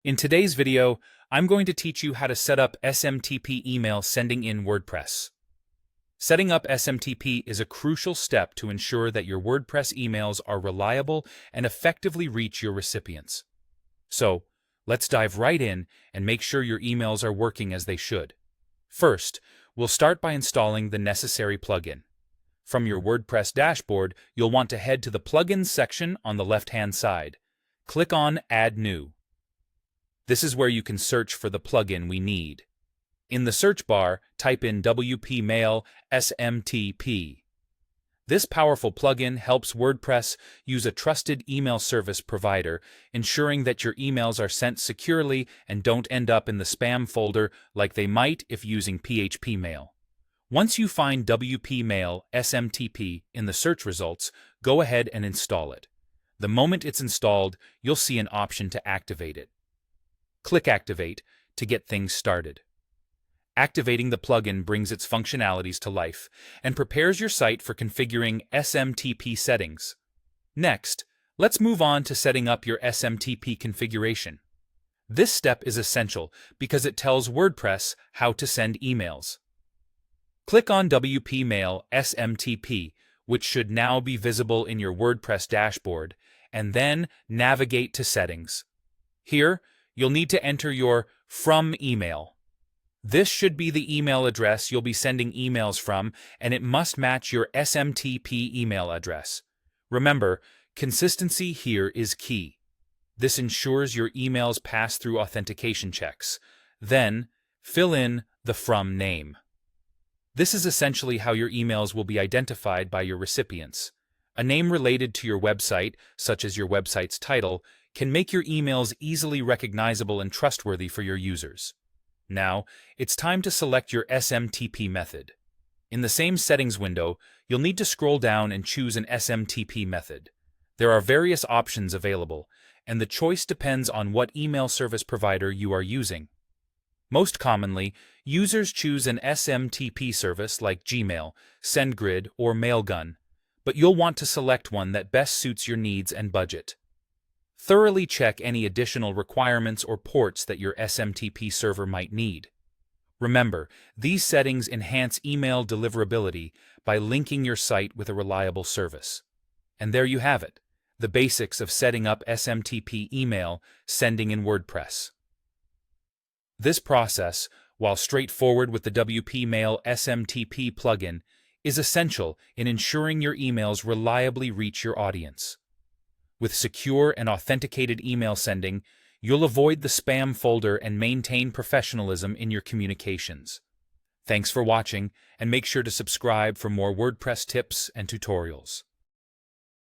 In today's video, I'm going to teach you how to set up SMTP email sending in WordPress. Setting up SMTP is a crucial step to ensure that your WordPress emails are reliable and effectively reach your recipients. So, let's dive right in and make sure your emails are working as they should. First, we'll start by installing the necessary plugin. From your WordPress dashboard, you'll want to head to the Plugins section on the left-hand side. Click on Add New. This is where you can search for the plugin we need. In the search bar, type in WP Mail SMTP. This powerful plugin helps WordPress use a trusted email service provider, ensuring that your emails are sent securely and don't end up in the spam folder like they might if using PHP Mail. Once you find WP Mail SMTP in the search results, go ahead and install it. The moment it's installed, you'll see an option to activate it. Click Activate to get things started. Activating the plugin brings its functionalities to life and prepares your site for configuring SMTP settings. Next, let's move on to setting up your SMTP configuration. This step is essential because it tells WordPress how to send emails. Click on WP Mail SMTP, which should now be visible in your WordPress dashboard, and then navigate to Settings. Here, you'll need to enter your From email. This should be the email address you'll be sending emails from, and it must match your SMTP email address. Remember, consistency here is key. This ensures your emails pass through authentication checks. Then, fill in the From name. This is essentially how your emails will be identified by your recipients. A name related to your website, such as your website's title, can make your emails easily recognizable and trustworthy for your users. Now, it's time to select your SMTP method. In the same settings window, you'll need to scroll down and choose an SMTP method. There are various options available, and the choice depends on what email service provider you are using. Most commonly, users choose an SMTP service like Gmail, SendGrid, or Mailgun, but you'll want to select one that best suits your needs and budget. Thoroughly check any additional requirements or ports that your SMTP server might need. Remember, these settings enhance email deliverability by linking your site with a reliable service. And there you have it, the basics of setting up SMTP email sending in WordPress. This process, while straightforward with the WP Mail SMTP plugin, is essential in ensuring your emails reliably reach your audience. With secure and authenticated email sending, you'll avoid the spam folder and maintain professionalism in your communications. Thanks for watching, and make sure to subscribe for more WordPress tips and tutorials.